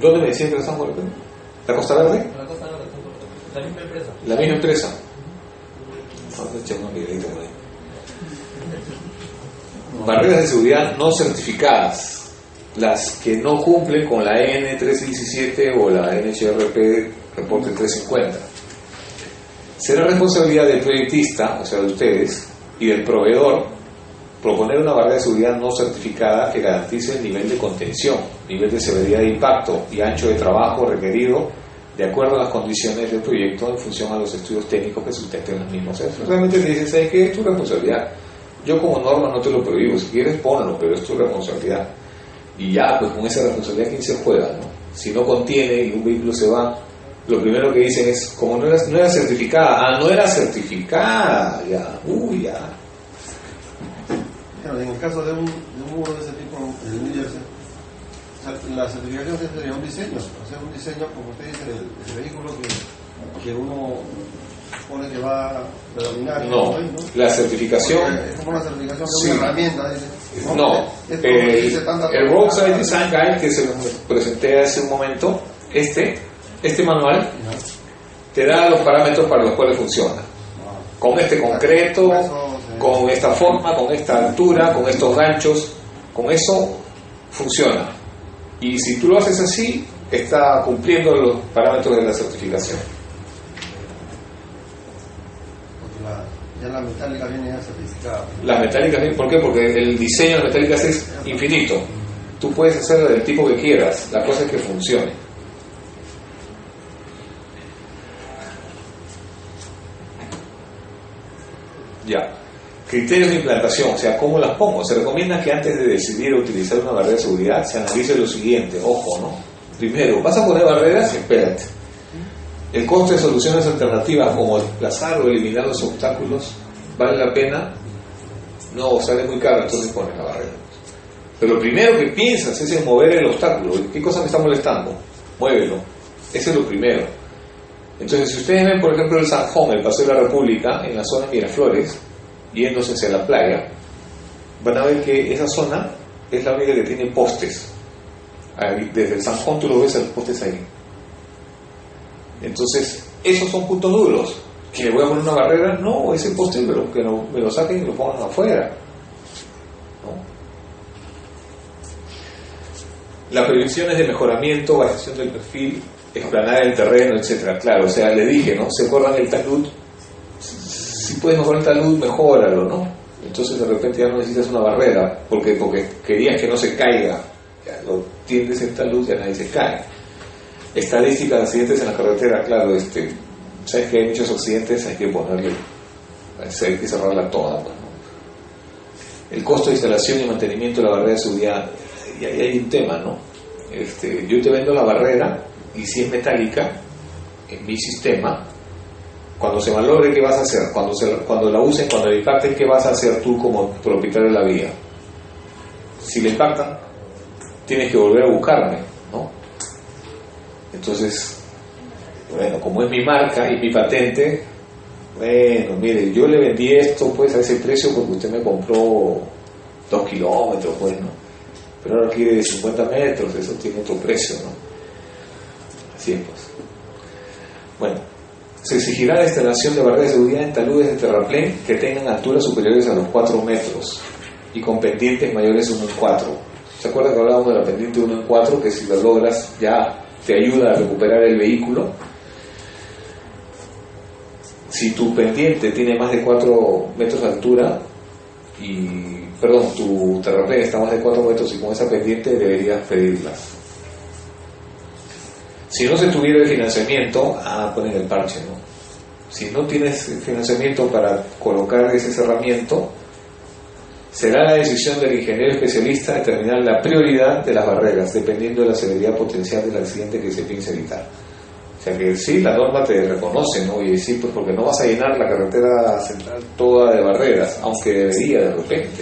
¿Dónde me decían que la están colocando? ¿La Costa Verde? La Costa Verde, la misma empresa. La misma empresa. Vamos a echar una miradita por ahí. Barreras de seguridad no certificadas, las que no cumplen con la N317 o la NHRP reporte 350. Será responsabilidad del proyectista, o sea de ustedes, y del proveedor proponer una barrera de seguridad no certificada que garantice el nivel de contención, nivel de severidad de impacto y ancho de trabajo requerido de acuerdo a las condiciones del proyecto en función a los estudios técnicos que sustenten los mismos. Realmente te dices, ¿sabes qué? Es tu responsabilidad. Yo como norma no te lo prohíbo, si quieres ponlo, pero es tu responsabilidad. Y ya, pues con esa responsabilidad, ¿quién se juega, no? Si no contiene y un vehículo se va, lo primero que dicen es, como no era certificada, no era certificada, ya, ya. Claro, en el caso de un muro de ese tipo en New Jersey, la certificación sería un diseño, o sea, un diseño, como usted dice, del vehículo que uno supone que va a predominar. No, la certificación... Es como una certificación de sí. Una herramienta. Dice, no, el Roadside Design Guide que se presenté hace un momento, este manual te da los parámetros para los cuales funciona. Con este concreto, con esta forma, con esta altura, con estos ganchos, con eso funciona. Y si tú lo haces así, está cumpliendo los parámetros de la certificación. Ya la metálica viene ya certificada. Las metálicas, ¿por qué? Porque el diseño de las metálicas es infinito. Tú puedes hacerlo del tipo que quieras, la cosa es que funcione. Ya. Criterios de implantación, o sea, ¿cómo las pongo? Se recomienda que antes de decidir utilizar una barrera de seguridad se analice lo siguiente, ojo, ¿no? Primero, ¿vas a poner barreras? Espérate. El costo de soluciones alternativas como desplazar o eliminar los obstáculos, ¿vale la pena? No, sale muy caro, entonces pones la barrera. Pero lo primero que piensas es en mover el obstáculo. ¿Qué cosa me está molestando? Muévelo. Eso es lo primero. Entonces, si ustedes ven, por ejemplo, el Sanjón, el Paseo de la República, en la zona de Miraflores, yéndose hacia la playa, van a ver que esa zona es la única que tiene postes. Ahí, desde el Sanjón tú lo ves a los postes ahí. Entonces, esos son puntos duros. ¿Que le voy a poner una barrera? No, ese poste que me lo saquen y lo pongan afuera. ¿No? Las previsiones de mejoramiento, variación del perfil, explanar el terreno, etcétera. Claro, o sea, le dije, ¿no? ¿Se acuerdan el talud? Si puedes mejorar el talud, mejóralo, ¿no? Entonces de repente ya no necesitas una barrera, porque querías que no se caiga. Ya lo tiendes el talud, ya nadie se cae. Estadística de accidentes en la carretera, claro, sabes que hay muchos accidentes, hay que ponerle, hay que cerrarla toda, pues, ¿no? El costo de instalación y mantenimiento de la barrera de seguridad, y ahí hay un tema, ¿no? Yo te vendo la barrera, y si es metálica, en mi sistema, cuando se valore, ¿qué vas a hacer? Cuando la usen, cuando la impacten, ¿qué vas a hacer tú como propietario de la vía? Si la impactan, tienes que volver a buscarme, ¿no? Entonces, bueno, como es mi marca y mi patente, bueno, mire, yo le vendí esto pues a ese precio porque usted me compró 2 kilómetros, pues, ¿no? Pero ahora quiere 50 metros, eso tiene otro precio, ¿no? Así es, pues. Bueno, se exigirá la instalación de barreras de seguridad en taludes de terraplén que tengan alturas superiores a los 4 metros y con pendientes mayores a 1 en 4. ¿Se acuerdan que hablábamos de la pendiente 1 en 4? Que si la logras ya te ayuda a recuperar el vehículo. Si tu pendiente tiene más de 4 metros de altura tu terraplén está más de 4 metros y con esa pendiente deberías pedirlas. Si no se tuviera el financiamiento, ponen el parche, ¿no? Si no tienes financiamiento para colocar ese cerramiento, será la decisión del ingeniero especialista determinar la prioridad de las barreras, dependiendo de la severidad potencial del accidente que se piense evitar. O sea que sí, la norma te reconoce, ¿no? Y sí, pues porque no vas a llenar la carretera central toda de barreras, aunque debería de repente.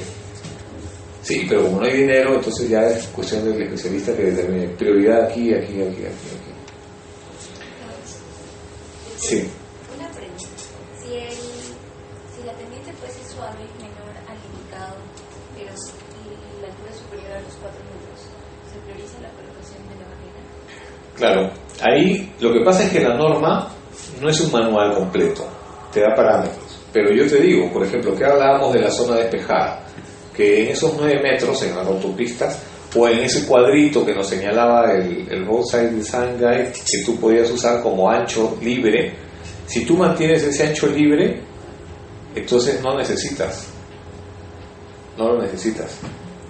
Sí, pero como no hay dinero, entonces ya es cuestión del especialista que determine prioridad aquí, aquí, aquí, aquí, aquí. Sí. Una pregunta. Si la pendiente fuese suave menor al indicado, pero la altura es superior a los 4 metros, ¿se prioriza la colocación de la barrera? Claro, ahí lo que pasa es que la norma no es un manual completo, te da parámetros. Pero yo te digo, por ejemplo, que hablábamos de la zona despejada, que en esos 9 metros en las autopistas, o en ese cuadrito que nos señalaba el Roadside Design Guide, que tú podías usar como ancho libre, si tú mantienes ese ancho libre, entonces no lo necesitas.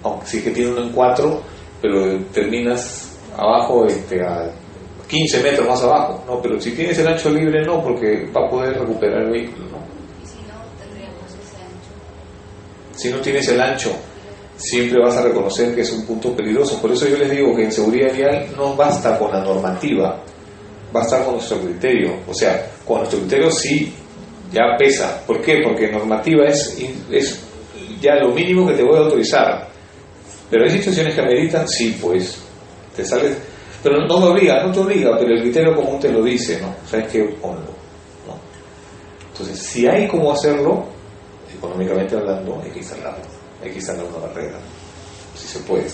Aunque sí que tiene uno en 4, pero terminas abajo a 15 metros más abajo, no, pero si tienes el ancho libre no, porque va a poder recuperar el vehículo, ¿no? Y si no, tendríamos ese ancho. Si no tienes el ancho, siempre vas a reconocer que es un punto peligroso. Por eso yo les digo que en seguridad vial no basta con la normativa, basta con nuestro criterio. O sea, con nuestro criterio sí ya pesa. ¿Por qué? Porque normativa es ya lo mínimo que te voy a autorizar. Pero hay situaciones que ameritan, sí, pues te sales, pero no te obliga, pero el criterio común te lo dice, ¿no? ¿Sabes qué? Ponlo, ¿no? Entonces, si hay cómo hacerlo, económicamente hablando, hay que instalar una barrera, si se puede.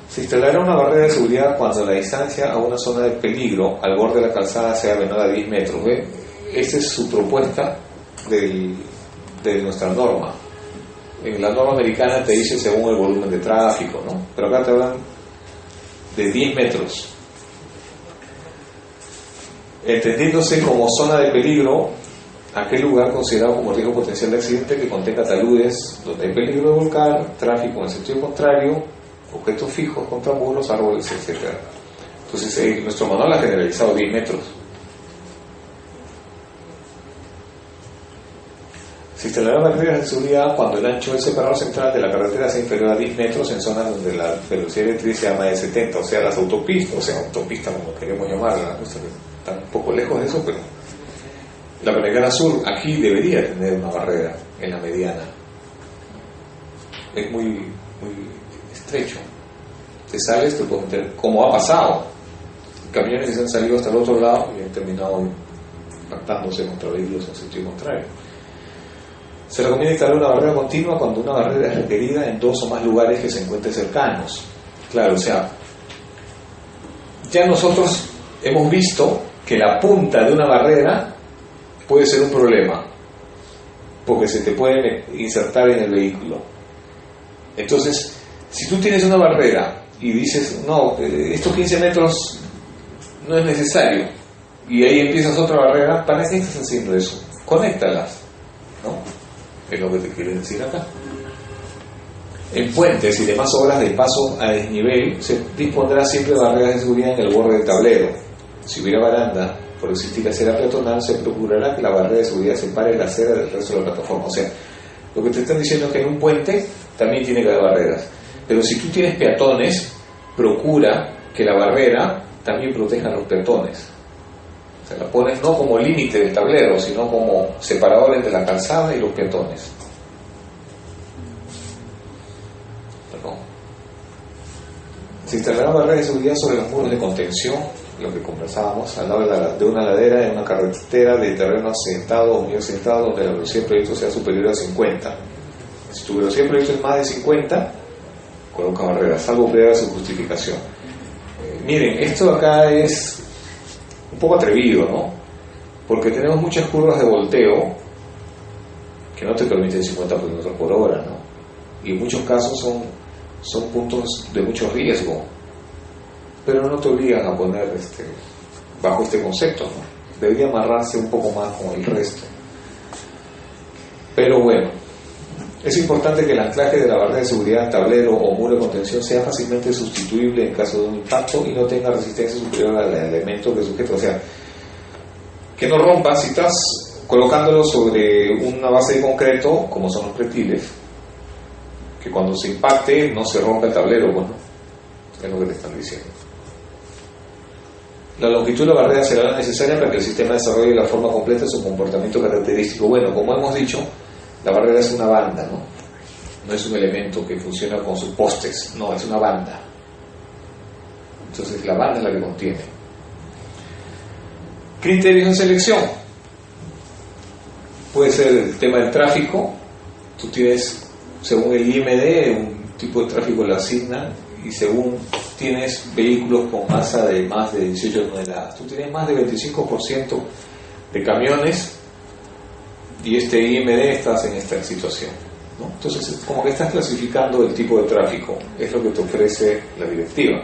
Se instalará una barrera de seguridad cuando la distancia a una zona de peligro al borde de la calzada sea menor a 10 metros. ¿Ve? Esa es su propuesta de nuestra norma. En la norma americana te dice según el volumen de tráfico, ¿no? Pero acá te hablan de 10 metros. Entendiéndose como zona de peligro aquel lugar considerado como riesgo potencial de accidente que contenga taludes donde hay peligro de volcar, tráfico en el sentido contrario, objetos fijos contra muros, árboles, etc. Entonces nuestro manual ha generalizado 10 metros. Se instalarán barreras de seguridad cuando el ancho del separador central de la carretera sea inferior a 10 metros en zonas donde la velocidad eléctrica sea más de 70, o sea, las autopistas, como queremos llamarla, ¿no? Están un poco lejos de eso, pero la Panamericana Sur aquí debería tener una barrera en la mediana. Es muy estrecho. Te sales, te puedes meter, como ha pasado. Camiones que se han salido hasta el otro lado y han terminado impactándose contra vehículos en sentido contrario. Se recomienda instalar una barrera continua cuando una barrera es requerida en 2 o más lugares que se encuentren cercanos. Claro, o sea, ya nosotros hemos visto que la punta de una barrera puede ser un problema, porque se te puede insertar en el vehículo. Entonces, si tú tienes una barrera y dices, no, estos 15 metros no es necesario, y ahí empiezas otra barrera, ¿para qué estás haciendo eso? Conéctalas, ¿no? Es lo que te quiero decir acá. En puentes y demás obras de paso a desnivel se dispondrá siempre de barreras de seguridad en el borde del tablero. Si hubiera baranda por existir acera peatonal, se procurará que la barrera de seguridad separe la acera del resto de la plataforma. O sea, lo que te están diciendo es que en un puente también tiene que haber barreras, pero si tú tienes peatones, procura que la barrera también proteja a los peatones. O sea, la pones no como límite del tablero, sino como separador entre la calzada y los peatones. Perdón. Se instalará barreras de seguridad sobre los muros de contención, lo que conversábamos, al lado de una ladera en una carretera de terreno asentado o muy asentado donde la velocidad del proyecto sea superior a 50. Si tu velocidad del proyecto es más de 50, coloca barreras, salvo previa su justificación. Miren, esto acá es un poco atrevido, ¿no? Porque tenemos muchas curvas de volteo que no te permiten 50 km por hora, ¿no? Y en muchos casos son puntos de mucho riesgo, pero no te obligan a poner bajo este concepto, ¿no? Debería amarrarse un poco más con el resto. Pero bueno, es importante que el anclaje de la barrera de seguridad, tablero o muro de contención sea fácilmente sustituible en caso de un impacto y no tenga resistencia superior al elemento que sujeta. O sea, que no rompa. Si estás colocándolo sobre una base de concreto, como son los pretiles, que cuando se impacte no se rompa el tablero, bueno, es lo que te están diciendo. La longitud de la barrera será la necesaria para que el sistema desarrolle la forma completa de su comportamiento característico. Bueno, como hemos dicho, la barrera es una banda, ¿no? No es un elemento que funciona con sus postes, no, es una banda. Entonces la banda es la que contiene. Criterios de selección. Puede ser el tema del tráfico. Tú tienes, según el IMD, un tipo de tráfico le asignan y según tienes vehículos con masa de más de 18 toneladas. Tú tienes más de 25% de camiones y este IMD estás en esta situación, ¿no? Entonces, como que estás clasificando el tipo de tráfico, es lo que te ofrece la directiva.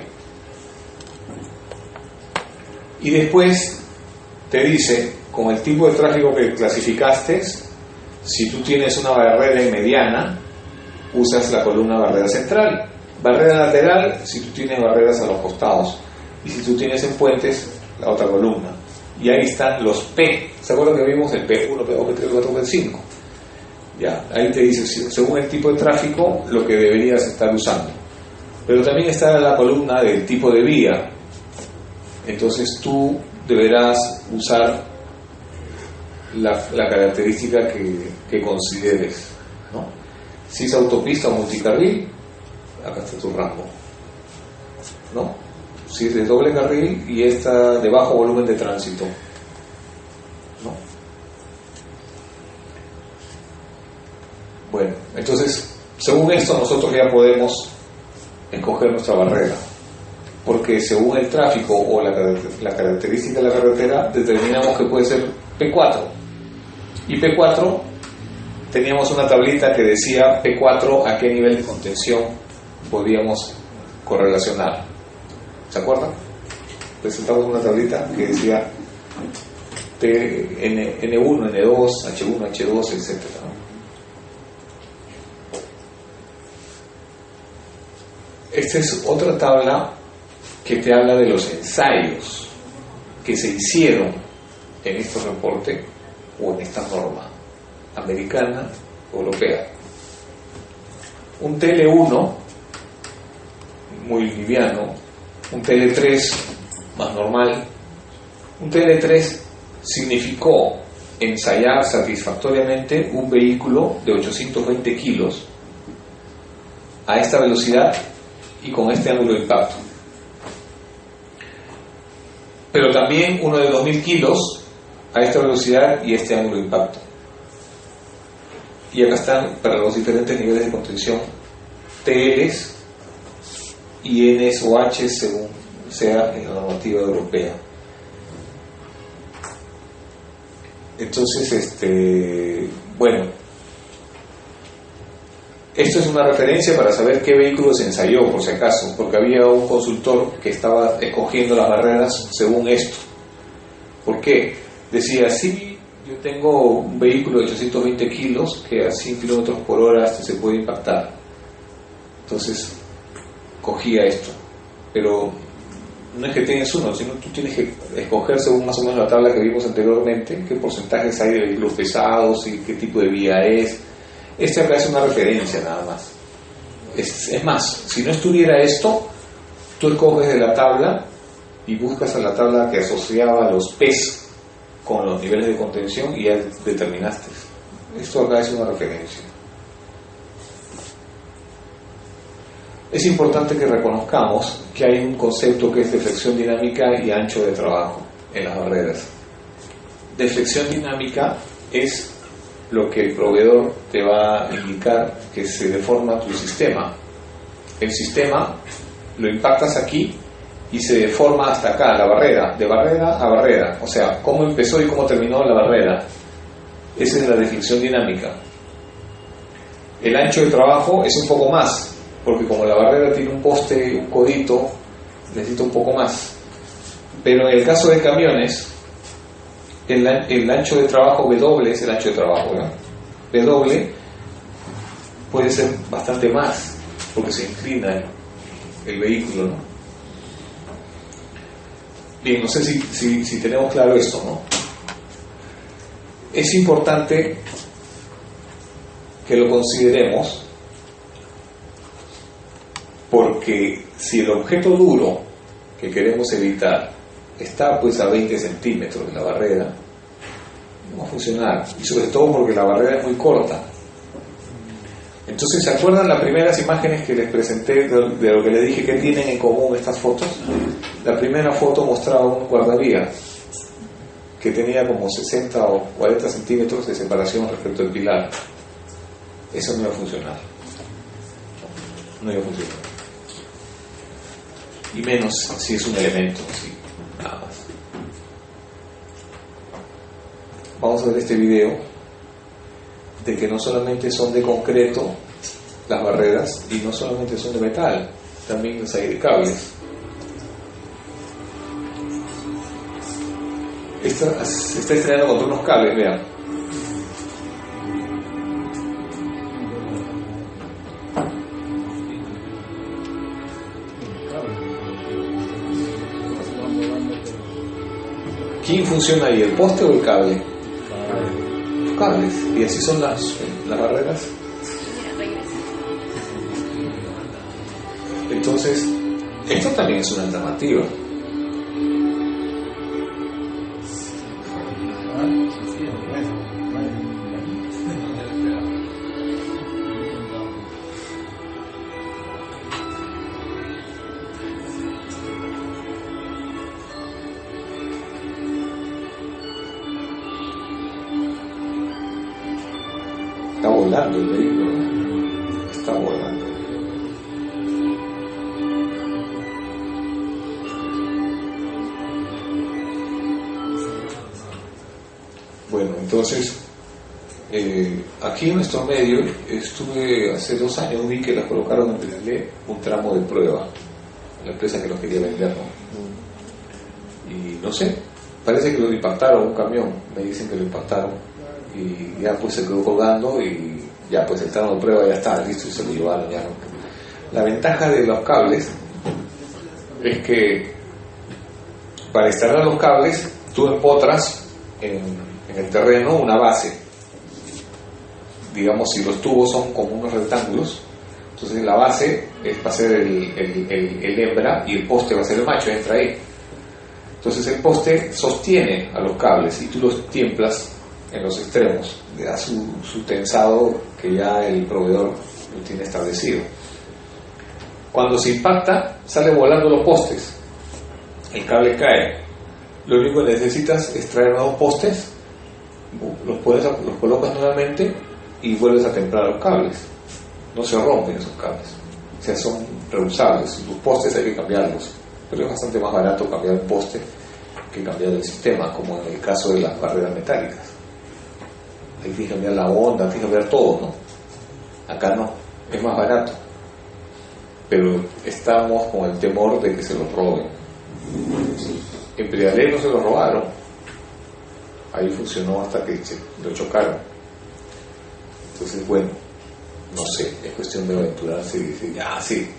Y después te dice, con el tipo de tráfico que clasificaste, si tú tienes una barrera mediana, usas la columna barrera central. Barrera lateral, si tú tienes barreras a los costados. Y si tú tienes en puentes, la otra columna. Y ahí están los P. ¿Se acuerdan que vimos el P1, P2, P3, P4, P5? Ya, ahí te dice, según el tipo de tráfico, lo que deberías estar usando. Pero también está la columna del tipo de vía. Entonces tú deberás usar la característica que consideres, ¿no? Si es autopista o multicarril, acá está tu rango, ¿no? Si es de doble carril y está de bajo volumen de tránsito, ¿no? Bueno, entonces, según esto nosotros ya podemos escoger nuestra barrera, porque según el tráfico o la característica de la carretera determinamos que puede ser P4. Y P4, teníamos una tablita que decía P4 a qué nivel de contención podíamos correlacionar. ¿Se acuerdan? Presentamos una tablita que decía N1, N2, H1, H2, etc. Esta es otra tabla que te habla de los ensayos que se hicieron en este reporte o en esta norma americana, europea. Un TL1 muy liviano, un TL3 más normal. Un TL3 significó ensayar satisfactoriamente un vehículo de 820 kilos a esta velocidad y con este ángulo de impacto. Pero también uno de 2000 kilos a esta velocidad y este ángulo de impacto. Y acá están para los diferentes niveles de contención TLs y Ns o Hs según sea en la normativa europea. Entonces, bueno, esto es una referencia para saber qué vehículo se ensayó, por si acaso, porque había un consultor que estaba escogiendo las barreras según esto. ¿Por qué? Decía, sí, yo tengo un vehículo de 820 kilos que a 100 kilómetros por hora se puede impactar. Entonces, cogía esto. Pero no es que tengas uno, sino tú tienes que escoger según más o menos la tabla que vimos anteriormente, qué porcentajes hay de vehículos pesados y qué tipo de vía es. Este acá es una referencia nada más. Es más, si no estuviera esto, tú escoges de la tabla y buscas a la tabla que asociaba los P's con los niveles de contención y ya determinaste. Esto acá es una referencia. Es importante que reconozcamos que hay un concepto que es deflexión dinámica y ancho de trabajo en las barreras. Deflexión dinámica es lo que el proveedor te va a indicar que se deforma tu sistema. El sistema lo impactas aquí y se deforma hasta acá, la barrera, de barrera a barrera. O sea, cómo empezó y cómo terminó la barrera. Esa es la deflexión dinámica. El ancho de trabajo es un poco más, porque como la barrera tiene un poste, un codito, necesita un poco más. Pero en el caso de camiones, el ancho de trabajo W es el ancho de trabajo, ¿no? W puede ser bastante más, porque se inclina el vehículo, ¿no? Bien, no sé si tenemos claro esto, ¿no? Es importante que lo consideremos, porque si el objeto duro que queremos evitar está pues a 20 centímetros de la barrera, no va a funcionar, y sobre todo porque la barrera es muy corta. Entonces, ¿se acuerdan las primeras imágenes que les presenté de lo que les dije que tienen en común estas fotos? La primera foto mostraba un guardavías que tenía como 60 o 40 centímetros de separación respecto al pilar. Eso no iba a funcionar. No iba a funcionar. y menos si es un elemento, sí, nada más. Vamos a ver este video de que no solamente son de concreto las barreras y no solamente son de metal, también las hay de cables. Esta se está estrenando contra unos cables, vean. ¿Quién funciona ahí, el poste o el cable? Los cables. Y así son las barreras. Entonces, esto también es una alternativa. Está volando el vehículo, ¿no? Está volando. Bueno, entonces, aquí en nuestro medio, estuve hace 2 años, vi que las colocaron en Pedalé un tramo de prueba, la empresa que los quería vender, ¿no? Y no sé, parece que lo impactaron, un camión, me dicen que lo impactaron, y ya pues se quedó colgando, y ya pues el tramo de prueba ya está listo y se lo llevaron ya, ¿no? La ventaja de los cables es que para instalar los cables, tú empotras en el terreno una base. Digamos, si los tubos son como unos rectángulos, entonces la base va a ser el hembra y el poste va a ser el macho, entra ahí. Entonces el poste sostiene a los cables y tú los tiemplas en los extremos, le da su tensado que ya el proveedor lo tiene establecido. Cuando se impacta, sale volando los postes, el cable cae. Lo único que necesitas es traer nuevos postes, los colocas nuevamente y vuelves a templar los cables. No se rompen esos cables, o sea, son reusables. Los postes hay que cambiarlos, pero es bastante más barato cambiar un poste que cambiar el sistema, como en el caso de las barreras metálicas. Hay que cambiar la onda, hay que cambiar todo, ¿no? Acá no, es más barato, pero estamos con el temor de que se los roben. En Pedalé no se lo robaron, ahí funcionó hasta que lo chocaron. Entonces, bueno, no sé, es cuestión de aventurarse y decir, ya, sí.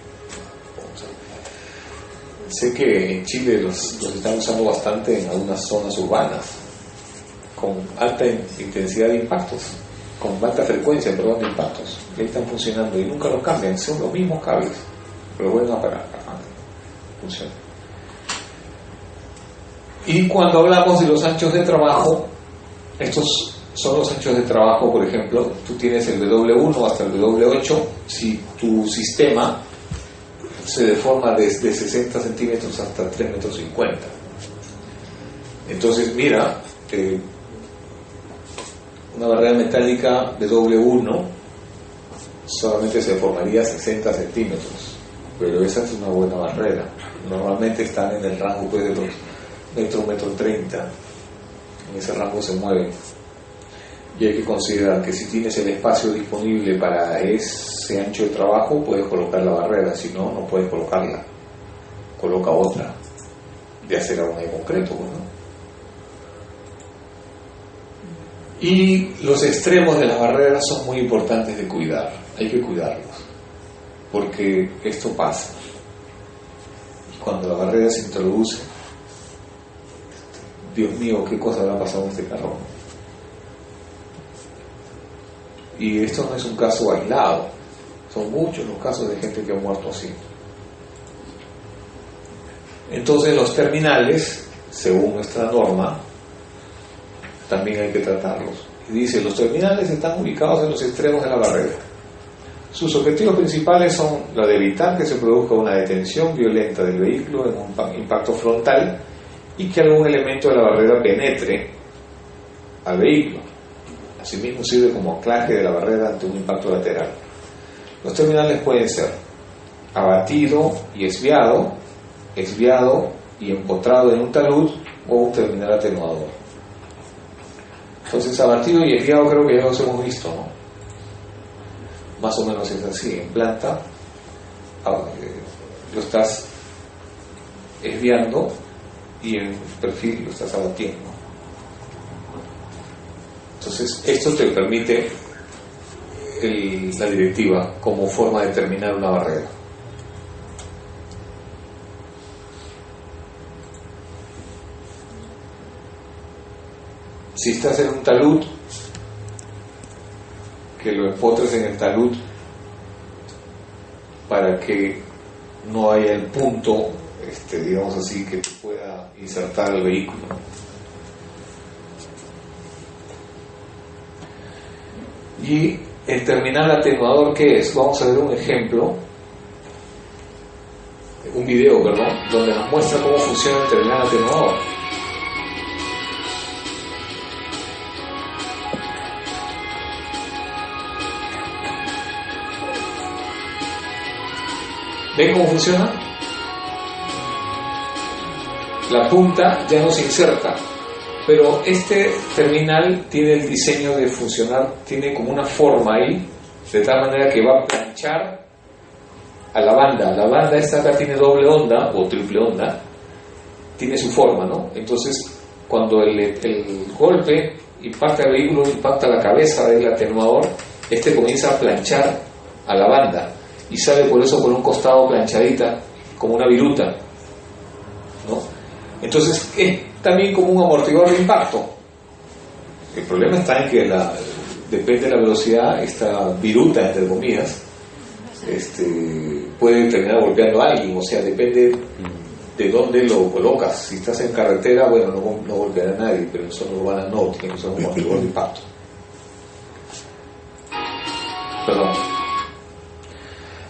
Sé que en Chile los están usando bastante en algunas zonas urbanas, con alta intensidad de impactos, con alta frecuencia, de impactos. Ahí están funcionando y nunca los cambian, son los mismos cables, pero bueno, para funciona. Y cuando hablamos de los anchos de trabajo, estos son los anchos de trabajo, por ejemplo, tú tienes el W1 hasta el W8, si tu sistema se deforma desde 60 centímetros hasta 3,50 metros. Entonces, mira, una barrera metálica de W1 solamente se deformaría 60 centímetros, pero esa es una buena barrera. Normalmente están en el rango pues, de los metro 30, en ese rango se mueven. Y hay que considerar que si tienes el espacio disponible para ese ancho de trabajo, puedes colocar la barrera, si no, no puedes colocarla. Coloca otra de acera una de concreto, ¿no? Y los extremos de las barreras son muy importantes de cuidar, hay que cuidarlos, porque esto pasa. Y cuando la barrera se introduce, Dios mío, qué cosa habrá pasado en este carro. Y esto no es un caso aislado, son muchos los casos de gente que ha muerto así. Entonces los terminales, según nuestra norma, también hay que tratarlos. Y dice, los terminales están ubicados en los extremos de la barrera. Sus objetivos principales son la de evitar que se produzca una detención violenta del vehículo en un impacto frontal y que algún elemento de la barrera penetre al vehículo. Asimismo sirve como anclaje de la barrera ante un impacto lateral. Los terminales pueden ser abatido y esviado exviado y empotrado en un talud o un terminal atenuador. Entonces, abatido y exviado creo que ya los hemos visto, ¿no? Más o menos es así. En planta lo estás exviando y en perfil lo estás abatiendo. Entonces, esto te permite la directiva como forma de determinar una barrera. Si estás en un talud, que lo empotres en el talud para que no haya el punto, digamos así, que te pueda insertar el vehículo. Y el terminal atenuador, ¿qué es? Vamos a ver un ejemplo, un video, perdón, donde nos muestra cómo funciona el terminal atenuador. ¿Ven cómo funciona? La punta ya no se inserta, pero este terminal tiene el diseño de funcionar, tiene como una forma ahí, de tal manera que va a planchar a la banda. La banda esta acá tiene doble onda o triple onda, tiene su forma, ¿no? Entonces, cuando el golpe impacta el vehículo, impacta la cabeza del atenuador, comienza a planchar a la banda y sale por eso por un costado planchadita, como una viruta, ¿no? Entonces es también como un amortiguador de impacto. El problema está en que depende de la velocidad, esta viruta, entre comillas, puede terminar golpeando a alguien, o sea, depende de dónde lo colocas. Si estás en carretera, bueno, no golpeará a nadie, pero en zona urbana no, tiene que ser un amortiguador de impacto. Perdón.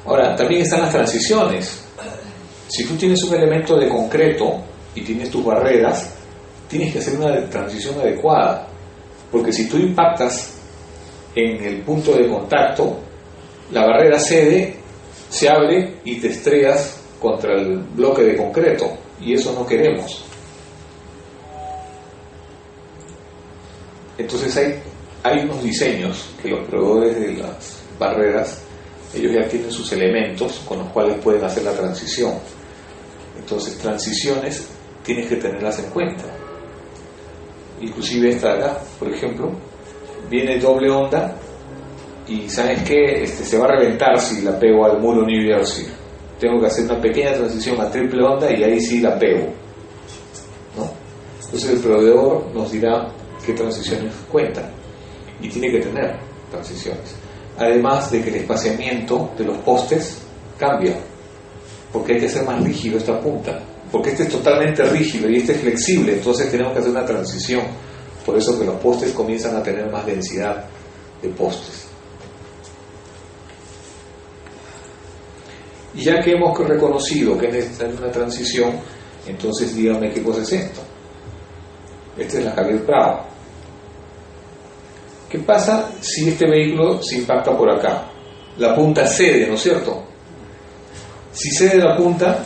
Ahora, también están las transiciones. Si tú tienes un elemento de concreto y tienes tus barreras, tienes que hacer una transición adecuada, porque si tú impactas en el punto de contacto, la barrera cede, se abre y te estrellas contra el bloque de concreto, y eso no queremos. Entonces hay unos diseños que los proveedores de las barreras, ellos ya tienen sus elementos con los cuales pueden hacer la transición. Entonces, transiciones tienes que tenerlas en cuenta. Inclusive esta de acá, por ejemplo, viene doble onda y ¿sabes qué? Se va a reventar si la pego al muro New Jersey. Tengo que hacer una pequeña transición a triple onda y ahí sí la pego, ¿no? Entonces el proveedor nos dirá qué transiciones cuentan y tiene que tener transiciones. Además de que el espaciamiento de los postes cambia, porque hay que hacer más rígido esta punta, porque este es totalmente rígido y este es flexible, entonces tenemos que hacer una transición. Por eso que los postes comienzan a tener más densidad de postes. Y ya que hemos reconocido que necesitamos una transición, entonces dígame qué cosa es esto. Esta es la Javier Prado. ¿Qué pasa si este vehículo se impacta por acá? La punta cede, ¿no es cierto? Si cede la punta,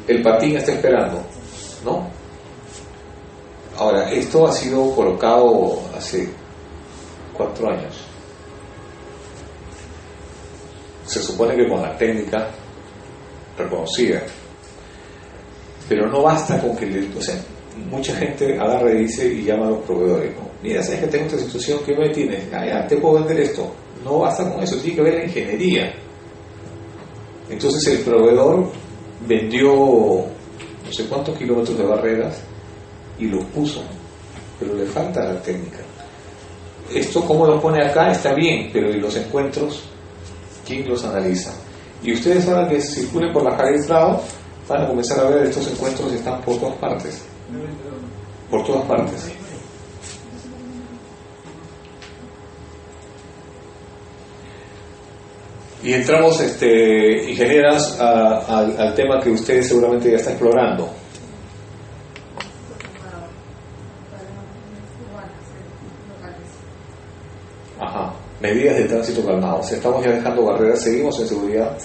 el patín está esperando, ¿no? Ahora, esto ha sido colocado hace 4 años. Se supone que con la técnica reconocida. Pero no basta con que mucha gente agarra y dice y llama a los proveedores, ¿no? Mira, ¿sabes que tengo esta situación? ¿Qué me tienes? Ya, te puedo vender esto. No basta con eso, tiene que ver la ingeniería. Entonces el proveedor vendió no sé cuántos kilómetros de barreras y los puso, pero le falta la técnica. Esto, como lo pone acá, está bien, pero ¿y los encuentros? ¿Quién los analiza? Y ustedes ahora que circulen por la Javier Prado van a comenzar a ver estos encuentros, están por todas partes. Por todas partes. Y entramos, ingenieras, al tema que ustedes seguramente ya están explorando. Ajá, medidas de tránsito calmado. O sea, estamos ya dejando barreras, seguimos en seguridad.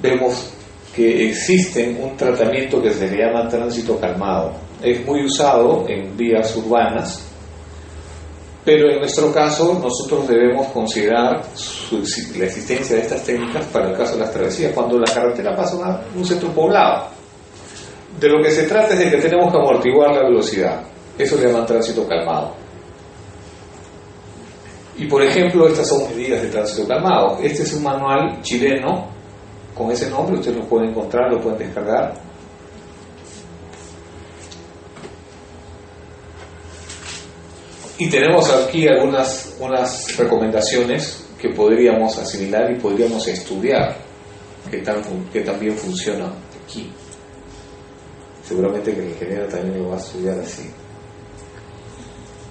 Vemos que existe un tratamiento que se le llama tránsito calmado. Es muy usado en vías urbanas, pero en nuestro caso nosotros debemos considerar la existencia de estas técnicas para el caso de las travesías, cuando la carretera pasa a un centro poblado. De lo que se trata es de que tenemos que amortiguar la velocidad. Eso le llaman tránsito calmado. Y por ejemplo, estas son medidas de tránsito calmado. Este es un manual chileno con ese nombre, ustedes lo pueden encontrar, lo pueden descargar. Y tenemos aquí unas recomendaciones que podríamos asimilar y podríamos estudiar que también funcionan aquí. Seguramente que el ingeniero también lo va a estudiar así.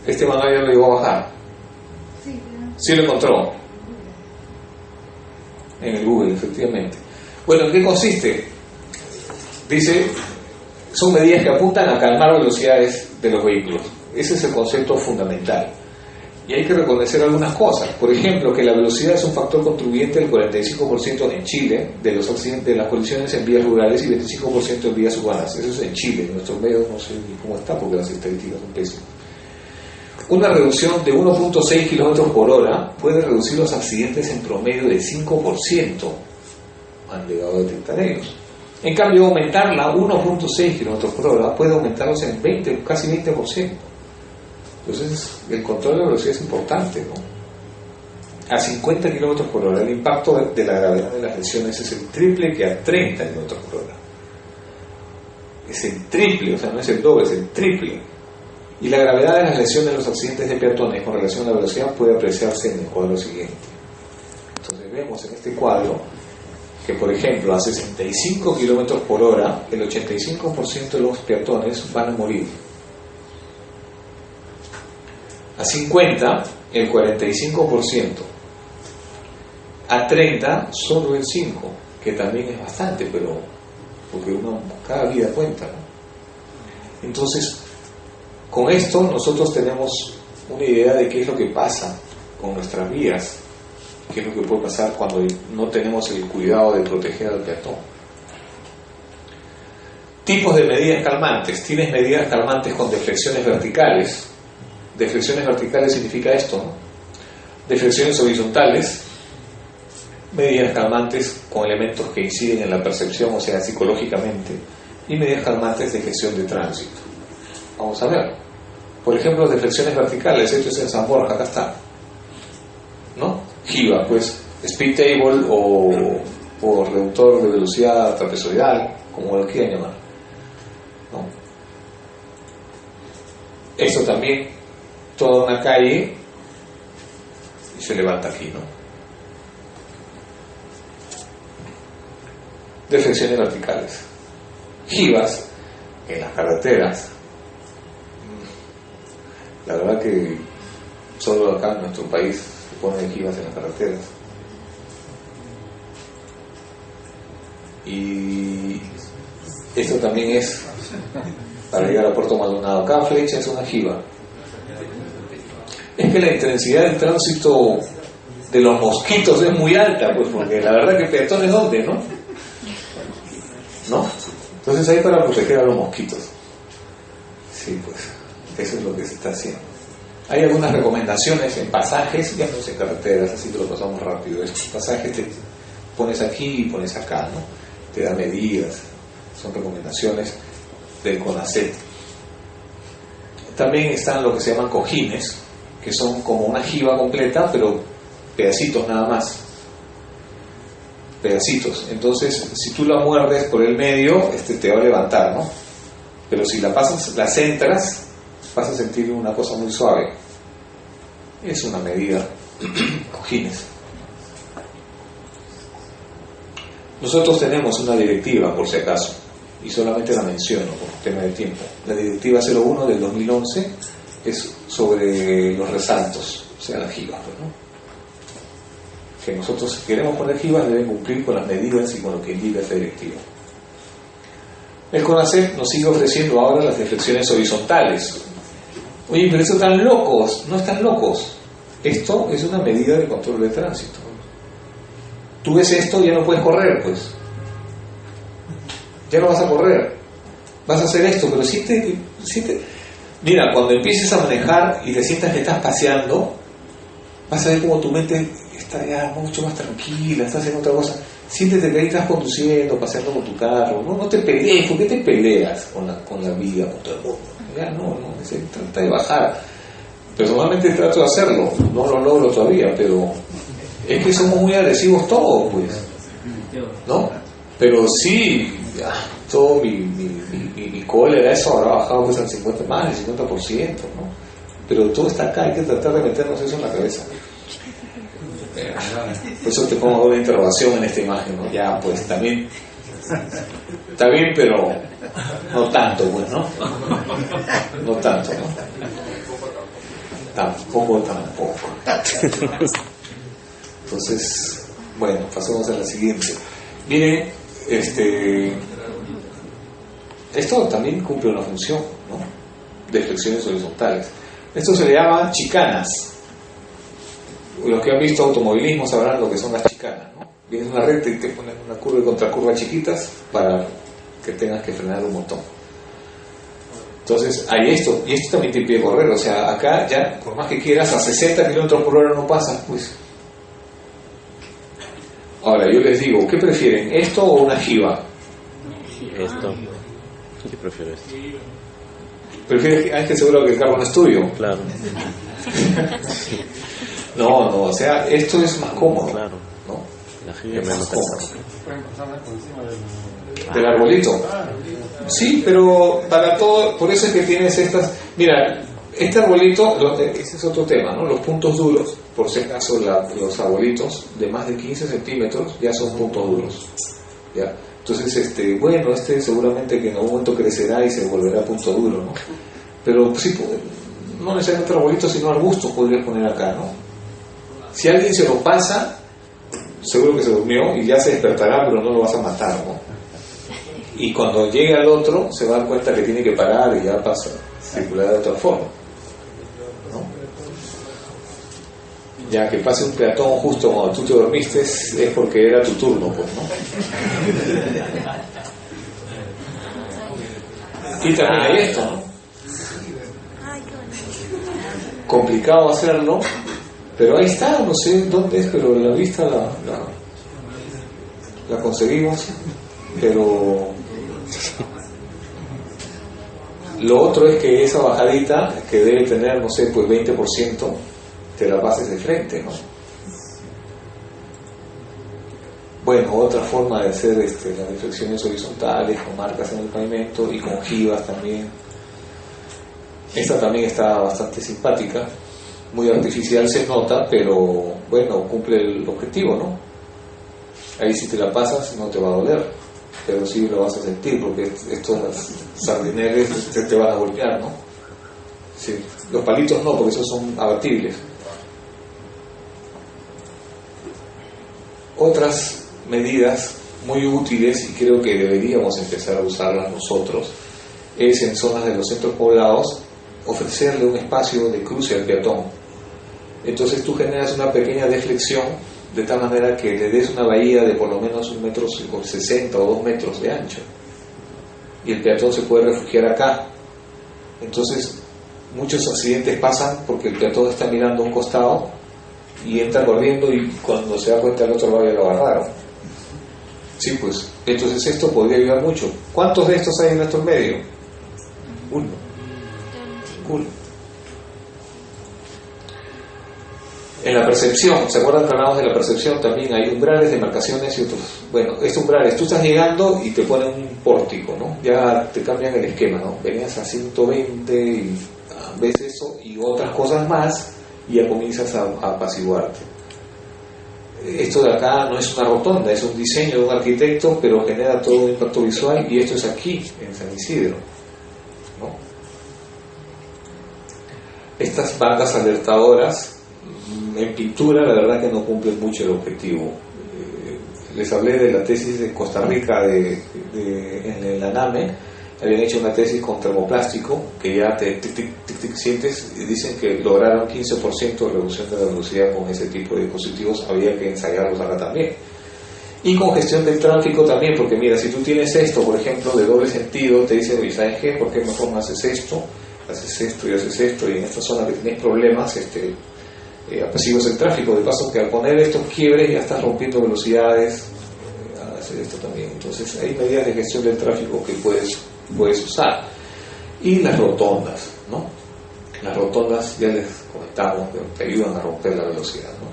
Este manual ya lo llegó a bajar. Sí lo encontró en el Google, efectivamente. Bueno, ¿en qué consiste? Dice, son medidas que apuntan a calmar velocidades de los vehículos. Ese es el concepto fundamental. Y hay que reconocer algunas cosas. Por ejemplo, que la velocidad es un factor contribuyente del 45% en Chile de los accidentes, de las colisiones en vías rurales y 25% en vías urbanas. Eso es en Chile. En nuestros medios no sé ni cómo está porque las estadísticas son pésimas. Una reducción de 1.6 km por hora puede reducir los accidentes en promedio de 5%. Han llegado a detectar ellos. En cambio, aumentarla 1.6 km por hora puede aumentarlos en casi 20%. Entonces, el control de la velocidad es importante, ¿no? A 50 km por hora, el impacto de la gravedad de las lesiones es el triple que a 30 km por hora. Es el triple, o sea, no es el doble, es el triple. Y la gravedad de las lesiones de los accidentes de peatones con relación a la velocidad puede apreciarse en el cuadro siguiente. Entonces, vemos en este cuadro que, por ejemplo, a 65 km por hora, el 85% de los peatones van a morir. A 50, el 45%. A 30, solo el 5%, que también es bastante, pero porque cada vida cuenta, ¿no? Entonces, con esto nosotros tenemos una idea de qué es lo que pasa con nuestras vías, qué es lo que puede pasar cuando no tenemos el cuidado de proteger al peatón. Tipos de medidas calmantes. Tienes medidas calmantes con deflexiones verticales. Deflexiones verticales significa esto, ¿no? Deflexiones horizontales, medidas calmantes con elementos que inciden en la percepción, o sea, psicológicamente, y medidas calmantes de gestión de tránsito. Vamos a ver. Por ejemplo, deflexiones verticales, esto es en San Borja, acá está, ¿no? GIVA, pues, speed table o reductor de velocidad trapezoidal, como lo quieran llamar, ¿no? Esto también, toda una calle y se levanta aquí, ¿no? Deflexiones verticales. GIVAs en las carreteras. La verdad que solo acá en nuestro país se ponen GIVAs en las carreteras. Y esto también es para llegar a Puerto Maldonado. Cada flecha es una GIVA. Es que la intensidad del tránsito de los mosquitos es muy alta, pues, porque la verdad que peatones, ¿dónde, no? ¿No? Entonces hay para proteger a los mosquitos. Sí, pues, eso es lo que se está haciendo. Hay algunas recomendaciones en pasajes, ya no es en carreteras, así que lo pasamos rápido. Estos pasajes te pones aquí y pones acá, ¿no? Te da medidas, son recomendaciones del CONACET. También están lo que se llaman cojines, que son como una jiba completa, pero pedacitos nada más. Pedacitos. Entonces, si tú la muerdes por el medio, te va a levantar, ¿no? Pero si la pasas, la centras, vas a sentir una cosa muy suave. Es una medida. Cojines. Nosotros tenemos una directiva, por si acaso, y solamente la menciono por tema de tiempo. La directiva 01 del 2011 es sobre los resaltos, o sea, las jibas, ¿no? Que nosotros, si queremos poner jibas, deben cumplir con las medidas y con lo que indica esta directiva. El CONACET nos sigue ofreciendo ahora las deflexiones horizontales. Oye, pero eso están locos. No están locos. Esto es una medida de control de tránsito. Tú ves esto y ya no puedes correr, pues. ya no vas a correr, vas a hacer esto, pero mira, cuando empieces a manejar y te sientas que estás paseando, vas a ver como tu mente está ya mucho más tranquila, estás haciendo otra cosa. Siéntete que ahí estás conduciendo, paseando con tu carro, no te pelees. ¿Por qué te peleas con la vida, con todo el mundo? Ya no, se trata de bajar. Personalmente trato de hacerlo, no lo logro todavía, pero es que somos muy agresivos todos, pues, ¿no? Pero sí, ya, todo mi cólera, eso habrá bajado pues al 50, más del 50%, ¿no? Pero todo está acá, hay que tratar de meternos eso en la cabeza. Por eso te pongo una interrogación en esta imagen, ¿no? Ya, pues también está bien, pero no tanto, pues, ¿no? No tanto, ¿no? Tampoco. Entonces, bueno, pasemos a la siguiente. Miren, esto también cumple una función, ¿no? De flexiones horizontales. Esto se le llama chicanas. Los que han visto automovilismo sabrán lo que son las chicanas, ¿no? Vienes una recta y te pones una curva y contracurva chiquitas para que tengas que frenar un montón. Entonces hay esto, y esto también te impide correr. O sea, acá ya, por más que quieras, a 60 kilómetros por hora no pasas, pues. Ahora, yo les digo, ¿qué prefieren? ¿Esto o una jiba? Esto. Yo prefiero esto. ¿Prefieres? Es que seguro que el carro no es tuyo. Claro. No, o sea, esto es más cómodo. Claro. ¿No? La jiba Es menos más cómodo. Pueden pasar por encima Del arbolito. Sí, pero para todo, por eso es que tienes estas. Mira, este arbolito, ese es otro tema, ¿no? Los puntos duros, por si acaso, los arbolitos de más de 15 centímetros ya son puntos duros. ¿Ya? Entonces, bueno, seguramente que en algún momento crecerá y se volverá punto duro, ¿no? Pero sí, no necesariamente arbolitos, sino arbustos podrías poner acá, ¿no? Si alguien se lo pasa, seguro que se durmió y ya se despertará, pero no lo vas a matar, ¿no? Y cuando llegue al otro, se va a dar cuenta que tiene que parar y ya pasa a circular de otra forma, ¿no? Ya que pase un peatón justo cuando tú te dormiste es porque era tu turno, pues, ¿no? Y también hay esto, ¿no? Complicado hacerlo, pero ahí está, no sé dónde es, pero la vista la conseguimos, pero lo otro es que esa bajadita, que debe tener, no sé, pues 20%, te la pases de frente, ¿no? Bueno, otra forma de hacer las reflexiones horizontales con marcas en el pavimento y con jibas también. Esta también está bastante simpática, muy artificial se nota, pero bueno, cumple el objetivo, ¿no? Ahí si te la pasas no te va a doler, pero sí lo vas a sentir, porque estos sardineles te van a golpear, ¿no? Sí. Los palitos no, porque esos son abatibles. Otras medidas muy útiles, y creo que deberíamos empezar a usarlas nosotros, es en zonas de los centros poblados ofrecerle un espacio de cruce al peatón. Entonces tú generas una pequeña deflexión de tal manera que le des una bahía de por lo menos 1,60 m o 2 metros de ancho, y el peatón se puede refugiar acá. Entonces muchos accidentes pasan porque el peatón está mirando a un costado y entra corriendo, y cuando se da cuenta el otro vaya lo agarraron. Sí, pues entonces esto podría ayudar mucho. ¿Cuántos de estos hay en nuestro medio? Uno. En la percepción, ¿se acuerdan que hablamos de la percepción? También hay umbrales, demarcaciones y otros. Bueno, estos umbrales, tú estás llegando y te ponen un pórtico, ¿no? Ya te cambian el esquema, ¿no? Venías a 120 y ves eso y otras cosas más, y ya comienzas a apaciguarte. Esto de acá no es una rotonda, es un diseño de un arquitecto, pero genera todo un impacto visual, y esto es aquí, en San Isidro, ¿no? Estas bandas alertadoras en pintura, la verdad que no cumplen mucho el objetivo. Les hablé de la tesis de Costa Rica en el ANAME. Habían hecho una tesis con termoplástico que ya te sientes, y dicen que lograron 15% de reducción de la velocidad con ese tipo de dispositivos. Había que ensayarlos acá también. Y congestión del tráfico también, porque mira, si tú tienes esto, por ejemplo, de doble sentido, te dicen, oye, ¿sabes qué? ¿Por qué mejor no haces esto y haces esto, y en esta zona que tienes problemas, apaciguas el tráfico? De paso que al poner estos quiebres ya estás rompiendo velocidades, hacer esto también. Entonces hay medidas de gestión del tráfico que puedes usar. Y las rotondas, ¿no? Las rotondas, ya les comentamos, te ayudan a romper la velocidad, ¿no?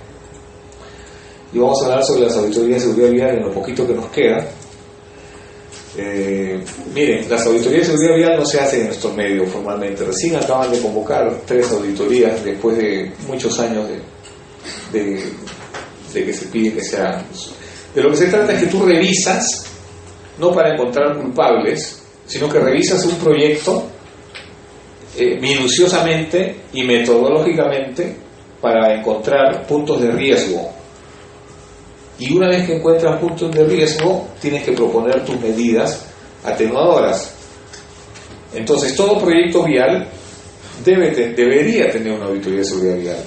Y vamos a hablar sobre las auditorías de seguridad vial en lo poquito que nos queda. Miren, las auditorías de seguridad vial no se hacen en nuestro medio formalmente. Recién acaban de convocar 3 auditorías después de muchos años de que se pide que se hagan. De lo que se trata es que tú revisas, no para encontrar culpables, sino que revisas un proyecto minuciosamente y metodológicamente para encontrar puntos de riesgo. Y una vez que encuentras puntos de riesgo, tienes que proponer tus medidas atenuadoras. Entonces, todo proyecto vial debería tener una auditoría de seguridad vial.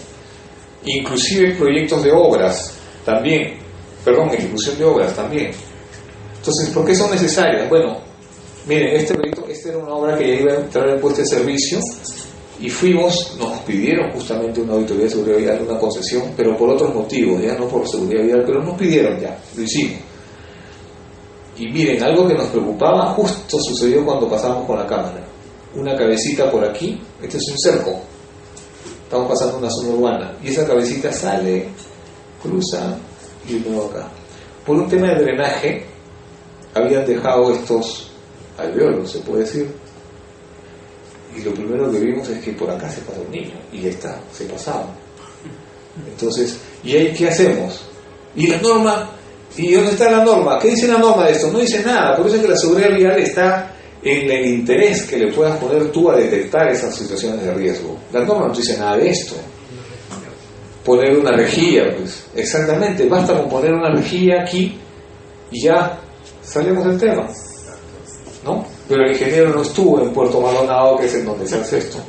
Inclusive proyectos de obras también. Ejecución de obras también. Entonces, ¿por qué son necesarias? Bueno, miren, este proyecto, era una obra que ya iba a entrar en puesta de servicio y nos pidieron justamente una auditoría de seguridad vial, una concesión, pero por otros motivos, ya no por seguridad vial, pero nos pidieron ya, lo hicimos. Y miren, algo que nos preocupaba justo sucedió cuando pasamos con la cámara. Una cabecita por aquí, este es un cerco, estamos pasando una zona urbana, y esa cabecita sale, cruza y luego acá. Por un tema de drenaje, habían dejado estos alveolos, se puede decir, y lo primero que vimos es que por acá se pasó un niño, y ya está, se pasaba. Entonces, ¿y ahí qué hacemos? ¿Y la norma? ¿Y dónde está la norma? ¿Qué dice la norma de esto? No dice nada. Por eso es que la seguridad vial está en el interés que le puedas poner tú a detectar esas situaciones de riesgo. La norma no dice nada de esto. Poner una rejilla, pues, exactamente, basta con poner una rejilla aquí y ya salimos del tema, ¿no? Pero el ingeniero no estuvo en Puerto Maldonado, que es en donde se hace esto,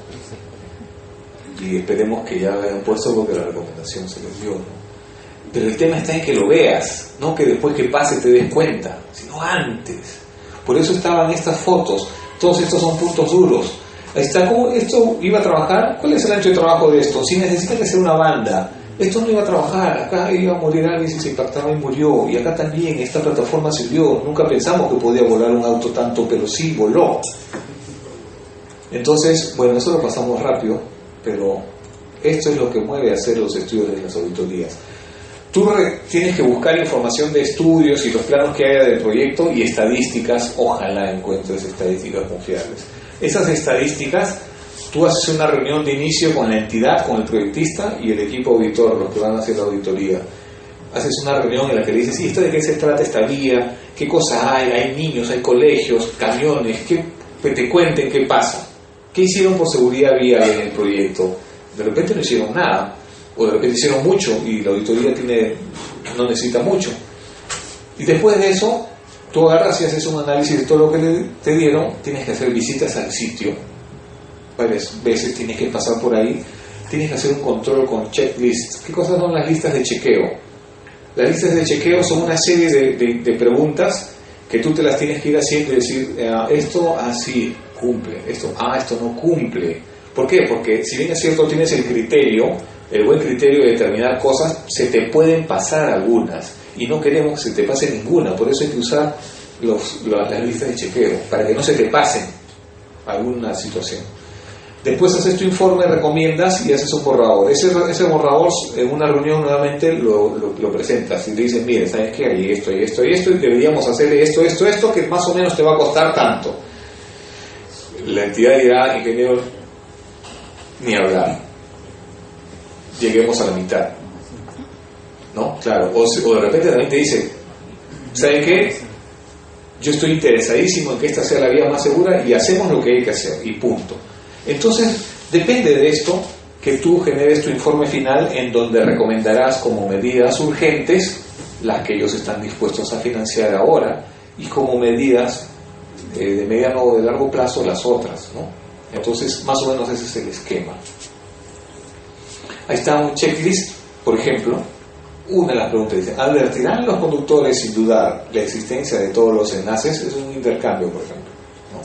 y esperemos que ya lo hayan puesto porque la recomendación se les dio, ¿no? Pero el tema está en que lo veas, no que después que pase te des cuenta, sino antes. Por eso estaban estas fotos. Todos estos son puntos duros. Ahí está, ¿cómo esto iba a trabajar? ¿Cuál es el ancho de trabajo de esto? Si necesita que sea una banda, esto no iba a trabajar. Acá iba a morir alguien si se impactaba y murió. Y acá también, esta plataforma sirvió. Nunca pensamos que podía volar un auto tanto, pero sí voló. Entonces, bueno, eso lo pasamos rápido, pero esto es lo que mueve a hacer los estudios de las auditorías. Tú tienes que buscar información de estudios y los planos que haya del proyecto y estadísticas. Ojalá encuentres estadísticas confiables. Esas estadísticas, tú haces una reunión de inicio con la entidad, con el proyectista y el equipo auditor, los que van a hacer la auditoría. Haces una reunión en la que le dices, ¿y esto de qué se trata esta vía? ¿Qué cosas hay? ¿Hay niños? ¿Hay colegios? ¿Camiones? Que te cuenten qué pasa. ¿Qué hicieron por seguridad vial en el proyecto? De repente no hicieron nada, o de repente hicieron mucho y la auditoría no necesita mucho. Y después de eso, tú agarras y haces un análisis de todo lo que te dieron. Tienes que hacer visitas al sitio varias veces, tienes que pasar por ahí, tienes que hacer un control con checklists. ¿Qué cosas son las listas de chequeo? Las listas de chequeo son una serie de preguntas que tú te las tienes que ir haciendo y decir, esto así cumple, esto no cumple. ¿Por qué? Porque si bien es cierto tienes el buen criterio de determinar cosas, se te pueden pasar algunas y no queremos que se te pase ninguna. Por eso hay que usar las listas de chequeo para que no se te pasen alguna situación. Después haces tu informe, recomiendas y haces un borrador. Ese borrador en una reunión nuevamente lo presentas y te dicen, mire, ¿sabes qué? Hay esto y esto y esto y deberíamos hacer esto que más o menos te va a costar tanto. La entidad dirá, ingeniero, ni hablar, lleguemos a la mitad, ¿no? Claro, o de repente también te dice, ¿saben qué? Yo estoy interesadísimo en que esta sea la vía más segura y hacemos lo que hay que hacer, y punto. Entonces, depende de esto que tú generes tu informe final en donde recomendarás como medidas urgentes las que ellos están dispuestos a financiar ahora y como medidas de mediano o de largo plazo las otras, ¿no? Entonces, más o menos ese es el esquema. Ahí está un checklist, por ejemplo, una de las preguntas dice, ¿advertirán los conductores sin dudar la existencia de todos los enlaces? Es un intercambio, por ejemplo, ¿no?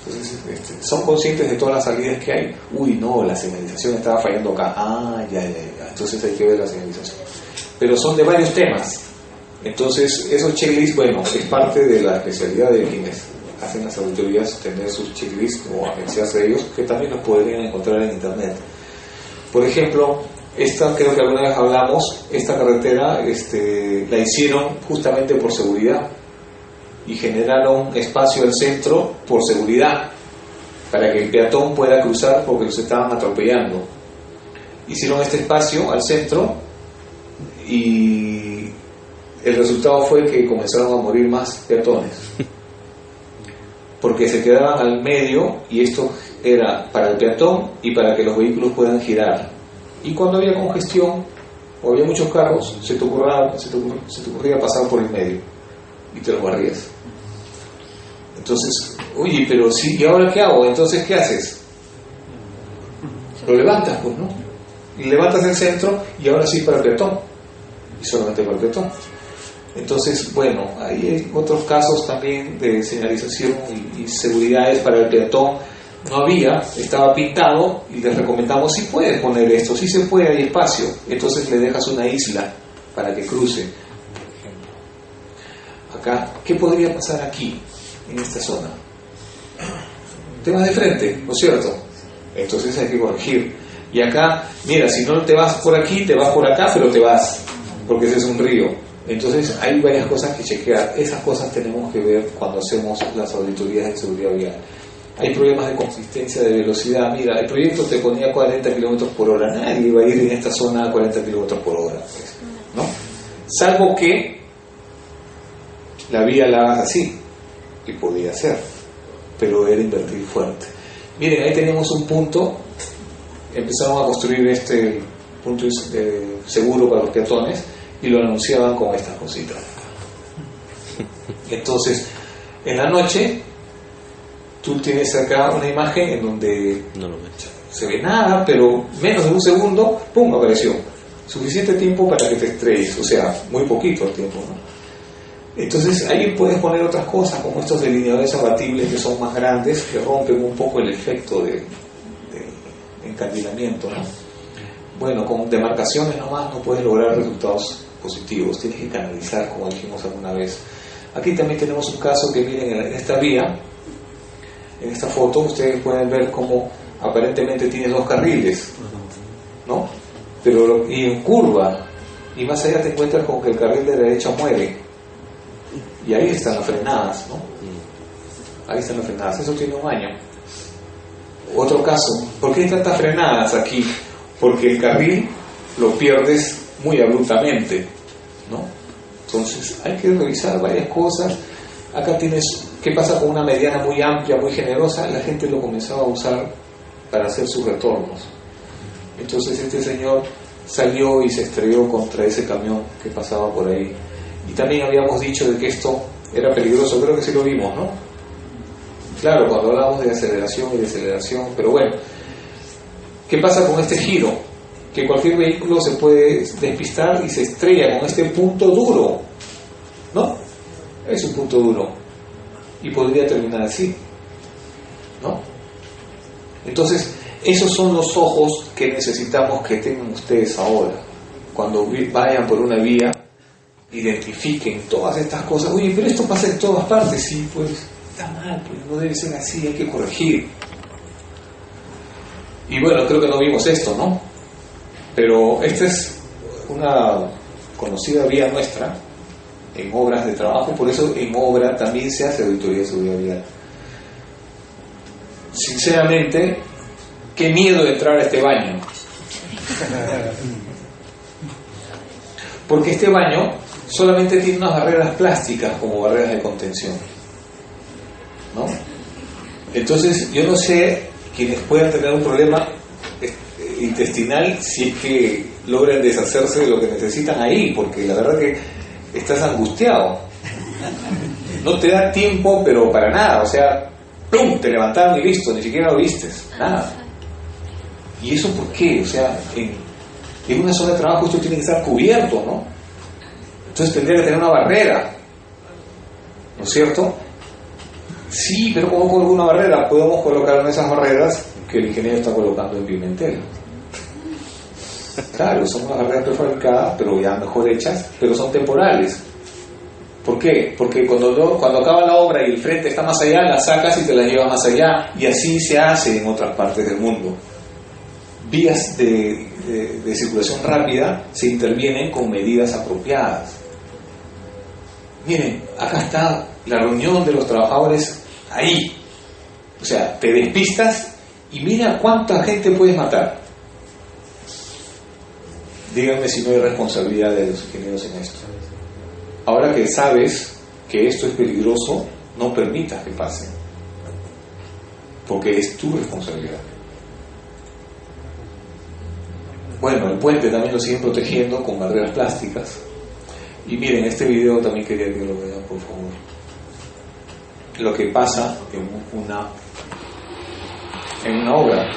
Entonces, ¿son conscientes de todas las salidas que hay? Uy, no, la señalización estaba fallando acá. Ah, ya. Entonces hay que ver la señalización. Pero son de varios temas. Entonces, esos checklists, bueno, es parte de la especialidad de quienes hacen las auditorías, tener sus checklists o agenciarse de ellos, que también los podrían encontrar en internet. Por ejemplo, esta, creo que alguna vez hablamos, esta carretera la hicieron justamente por seguridad y generaron espacio al centro por seguridad, para que el peatón pueda cruzar porque los estaban atropellando. Hicieron este espacio al centro y el resultado fue que comenzaron a morir más peatones, porque se quedaban al medio y esto era para el peatón y para que los vehículos puedan girar. Y cuando había congestión o había muchos carros, se te ocurría pasar por el medio y te los barrías. Entonces, oye, pero sí, ¿y ahora qué hago? Entonces, ¿qué haces? Lo levantas, pues, ¿no? Y levantas el centro y ahora sí para el peatón. Y solamente para el peatón. Entonces, bueno, ahí hay otros casos también de señalización y seguridades para el peatón. No había, estaba pintado y les recomendamos, si puedes poner esto, si se puede, hay espacio. Entonces le dejas una isla para que cruce. Acá, ¿qué podría pasar aquí, en esta zona? Temas de frente, ¿no es cierto? Entonces hay que corregir. Y acá, mira, si no te vas por aquí, te vas por acá, pero te vas, porque ese es un río. Entonces hay varias cosas que chequear. Esas cosas tenemos que ver cuando hacemos las auditorías de seguridad vial. Hay problemas de consistencia de velocidad. Mira, el proyecto te ponía 40 kilómetros por hora. Nadie iba a ir en esta zona a 40 kilómetros por hora, pues, ¿no? Salvo que la vía la hagas así, y podía ser, pero era invertir fuerte. Miren, ahí tenemos un punto. Empezaron a construir este punto seguro para los peatones y lo anunciaban con estas cositas. Entonces, en la noche tú tienes acá una imagen en donde No lo ves. se ve nada, pero menos de un segundo, ¡pum!, apareció. Suficiente tiempo para que te estrelles, o sea, muy poquito el tiempo, ¿no? Entonces ahí puedes poner otras cosas, como estos delineadores abatibles que son más grandes, que rompen un poco el efecto de encandilamiento, ¿no? Bueno, con demarcaciones nomás no puedes lograr resultados positivos, tienes que canalizar, como dijimos alguna vez. Aquí también tenemos un caso que, miren, en esta vía, en esta foto, ustedes pueden ver cómo aparentemente tiene dos carriles, ¿no? Pero y en curva, y más allá te encuentras con que el carril de derecha muere, y ahí están las frenadas, ¿no? Ahí están las frenadas, eso tiene un año. Otro caso, ¿por qué hay tantas frenadas aquí? Porque el carril lo pierdes muy abruptamente, ¿no? Entonces hay que revisar varias cosas. Acá tienes, ¿qué pasa con una mediana muy amplia, muy generosa? La gente lo comenzaba a usar para hacer sus retornos. Entonces este señor salió y se estrelló contra ese camión que pasaba por ahí. Y también habíamos dicho de que esto era peligroso, creo que sí lo vimos, ¿no? Claro, cuando hablamos de aceleración y deceleración, pero bueno, ¿qué pasa con este giro? Que cualquier vehículo se puede despistar y se estrella con este punto duro, ¿no? Es un punto duro y podría terminar así, ¿no? Entonces, esos son los ojos que necesitamos que tengan ustedes ahora. Cuando vayan por una vía, identifiquen todas estas cosas. Oye, pero esto pasa en todas partes. Sí, pues está mal, pues no debe ser así, hay que corregir. Y bueno, creo que no vimos esto, ¿no? Pero esta es una conocida vía nuestra en obras de trabajo, por eso en obra también se hace auditoría de seguridad vial. Sinceramente, qué miedo de entrar a este baño. Porque este baño solamente tiene unas barreras plásticas como barreras de contención, ¿no? Entonces, yo no sé quienes puedan tener un problema intestinal si es que logran deshacerse de lo que necesitan ahí, porque la verdad que estás angustiado. No te da tiempo, pero para nada, o sea, ¡plum!, te levantaron y listo, ni siquiera lo vistes, nada. ¿Y eso por qué? O sea, En una zona de trabajo esto tiene que estar cubierto, ¿no? Entonces tendría que tener una barrera, ¿no es cierto? Sí, pero ¿cómo coloco una barrera? Podemos colocar en esas barreras que el ingeniero está colocando en Pimentel. Claro, son unas barreras prefabricadas, pero ya mejor hechas, pero son temporales. ¿Por qué? Porque cuando acaba la obra y el frente está más allá, las sacas y te las llevas más allá, y así se hace en otras partes del mundo. Vías de circulación rápida se intervienen con medidas apropiadas. Miren, acá está la reunión de los trabajadores ahí. O sea, te despistas y mira cuánta gente puedes matar. Díganme si no hay responsabilidad de los ingenieros en esto. Ahora que sabes que esto es peligroso, no permitas que pase, porque es tu responsabilidad. Bueno, el puente también lo siguen protegiendo con barreras plásticas. Y miren, este video también quería que lo vean, por favor. Lo que pasa en una obra.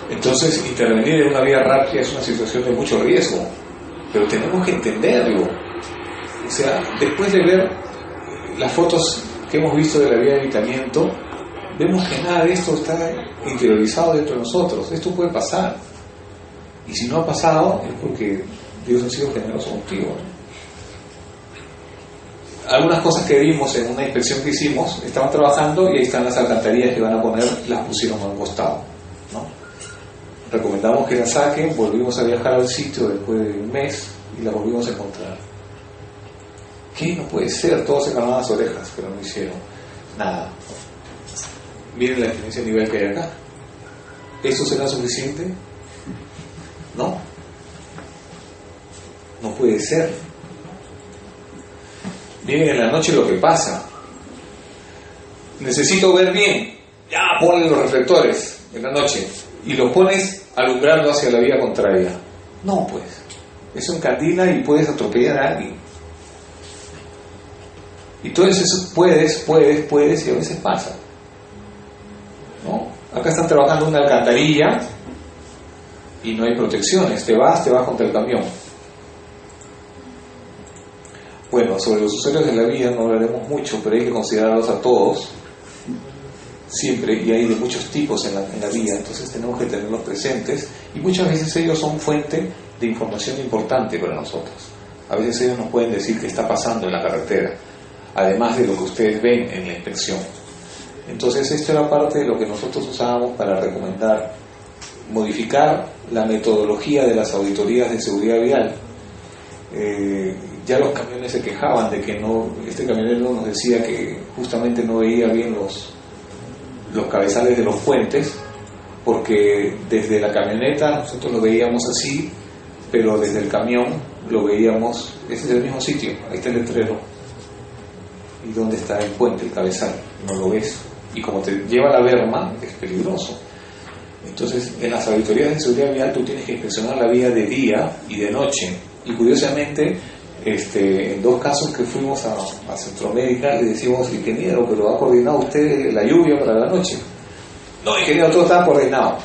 Entonces, intervenir en una vía rápida es una situación de mucho riesgo, pero tenemos que entenderlo. O sea, después de ver las fotos que hemos visto de la vía de evitamiento, vemos que nada de esto está interiorizado dentro de nosotros. Esto puede pasar. Y si no ha pasado, es porque Dios ha sido generoso contigo, ¿no? Algunas cosas que vimos en una inspección que hicimos, estaban trabajando y ahí están las alcantarillas que van a poner, las pusieron a un costado, ¿no? Recomendamos que la saquen, volvimos a viajar al sitio después de un mes y la volvimos a encontrar. ¿Qué? No puede ser, todos se jalaban las orejas, pero no hicieron nada. Miren la diferencia de nivel que hay acá. ¿Esto será suficiente? No. No puede ser. Miren en la noche lo que pasa. Necesito ver bien. Ya, ponle los reflectores en la noche. Y los pones alumbrando hacia la vía contraria. No, pues. Eso encandila y puedes atropellar a alguien. Y todo eso puedes, y a veces pasa, ¿no? Acá están trabajando una alcantarilla y no hay protecciones. Te vas contra el camión. Bueno, sobre los usuarios de la vía no hablaremos mucho, pero hay que considerarlos a todos. Siempre, y hay de muchos tipos en la vía, entonces tenemos que tenerlos presentes, y muchas veces ellos son fuente de información importante para nosotros. A veces ellos nos pueden decir qué está pasando en la carretera, además de lo que ustedes ven en la inspección. Entonces esto era parte de lo que nosotros usábamos para recomendar modificar la metodología de las auditorías de seguridad vial. Ya los camiones se quejaban de que no, este camionero nos decía que justamente no veía bien los cabezales de los puentes, porque desde la camioneta nosotros lo veíamos así, pero desde el camión lo veíamos, ese es el mismo sitio, ahí está el letrero, y dónde está el puente, el cabezal, no lo ves, y como te lleva la berma es peligroso. Entonces en las auditorías de seguridad vial tú tienes que inspeccionar la vía de día y de noche, y curiosamente en dos casos que fuimos a Centroamérica le decimos: ingeniero, pero ¿ha coordinado usted la lluvia para la noche? No, ingeniero, todo estaba coordinado.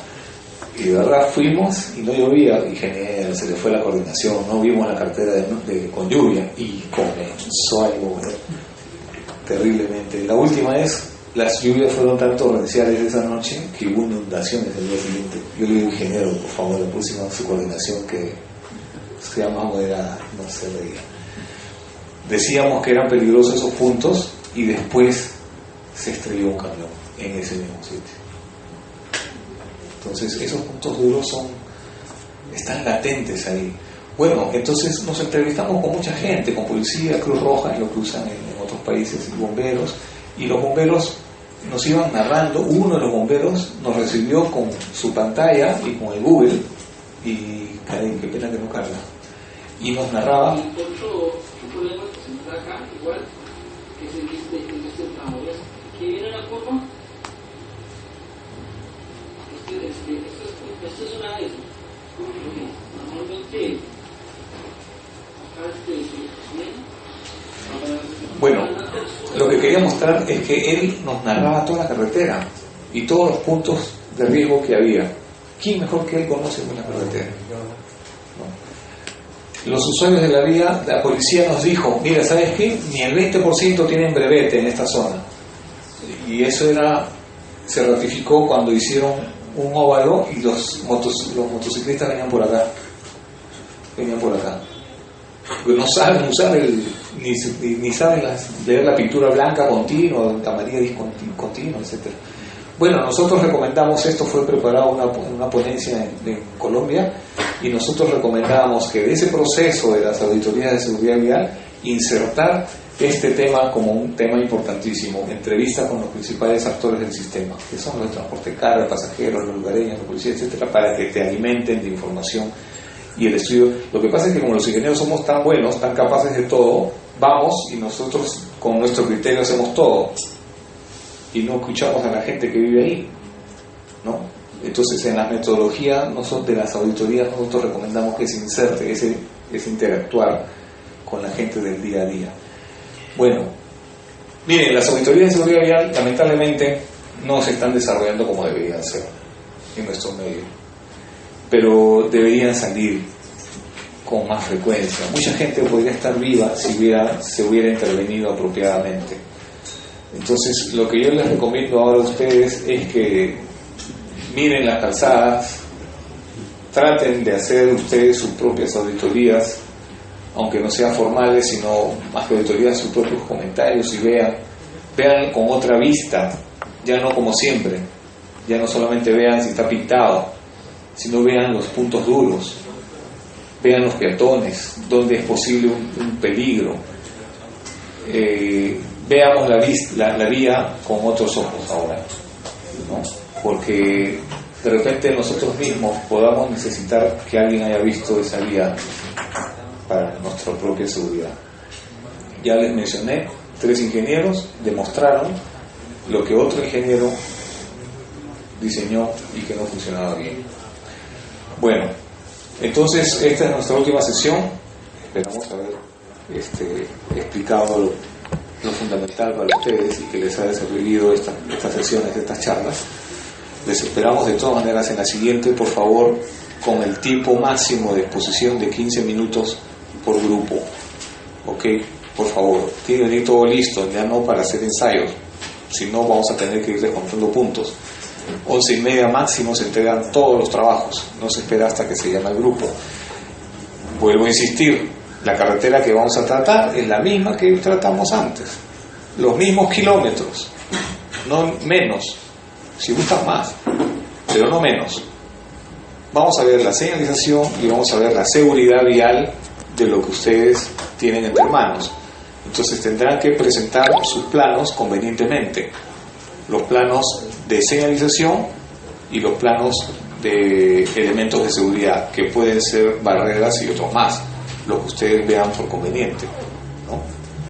Y de verdad fuimos y no llovía. Ingeniero, se le fue la coordinación, no vimos la cartera con lluvia, y comenzó a llover terriblemente. La última vez las lluvias fueron tan torrenciales esa noche que hubo inundaciones el día siguiente. Yo le digo: ingeniero, por favor, la próxima su coordinación que sea más moderada. No se veía. Decíamos que eran peligrosos esos puntos y después se estrelló un camión en ese mismo sitio. Entonces esos puntos duros están latentes ahí. Bueno, entonces nos entrevistamos con mucha gente, con policía, Cruz Roja, lo que usan en otros países, y bomberos, y los bomberos nos iban narrando. Uno de los bomberos nos recibió con su pantalla y con el Google, y qué pena que no carga, y nos narraba. Otro problema que se da acá, igual, que es en este tramo, ¿ves? Que viene la curva. Esta es una de esas. Normalmente, bueno, lo que quería mostrar es que él nos narraba toda la carretera y todos los puntos de riesgo que había. ¿Quién mejor que él conoce la carretera? ¿No? Los usuarios de la vía, la policía nos dijo, mira, ¿sabes qué? Ni el 20% tienen brevete en esta zona. Y eso se ratificó cuando hicieron un óvalo y los motociclistas venían por acá. Porque no saben usar ni saben leer la pintura blanca continua, amarilla discontinua, etc. Bueno, nosotros recomendamos, esto fue preparado una ponencia en Colombia, y nosotros recomendábamos que de ese proceso de las auditorías de seguridad vial insertar este tema como un tema importantísimo, entrevista con los principales actores del sistema, que son los de transporte carga, pasajeros, los lugareños, los policías, etcétera, para que te alimenten de información y el estudio. Lo que pasa es que como los ingenieros somos tan buenos, tan capaces de todo, vamos y nosotros con nuestro criterio hacemos todo y no escuchamos a la gente que vive ahí, ¿no? Entonces en la metodología de las auditorías nosotros recomendamos que se inserte ese interactuar con la gente del día a día. Bueno, miren, las auditorías de seguridad vial lamentablemente no se están desarrollando como deberían ser en nuestro medio, pero deberían salir con más frecuencia. Mucha gente podría estar viva si se hubiera intervenido apropiadamente. Entonces lo que yo les recomiendo ahora a ustedes es que miren las calzadas, traten de hacer ustedes sus propias auditorías, aunque no sean formales, sino más que auditorías, sus propios comentarios, y vean con otra vista, ya no como siempre, ya no solamente vean si está pintado, sino vean los puntos duros, vean los peatones, donde es posible un peligro, veamos la vía con otros ojos ahora, ¿no? Porque de repente nosotros mismos podamos necesitar que alguien haya visto esa vía para nuestra propia seguridad. Ya les mencioné, 3 ingenieros demostraron lo que otro ingeniero diseñó y que no funcionaba bien. Bueno, entonces esta es nuestra última sesión. Esperamos haber explicado lo fundamental para ustedes y que les haya servido estas sesiones, estas charlas. Les esperamos de todas maneras en la siguiente, por favor, con el tiempo máximo de exposición de 15 minutos por grupo. Ok, por favor, tiene que venir todo listo, ya no para hacer ensayos, si no vamos a tener que ir descontando puntos. 11:30 máximo se entregan todos los trabajos, no se espera hasta que se llame el grupo. Vuelvo a insistir, la carretera que vamos a tratar es la misma que tratamos antes, los mismos kilómetros, no menos, si gustan más, pero no menos. Vamos a ver la señalización y vamos a ver la seguridad vial de lo que ustedes tienen entre manos. Entonces tendrán que presentar sus planos convenientemente, los planos de señalización y los planos de elementos de seguridad, que pueden ser barreras y otros más, lo que ustedes vean por conveniente, ¿no?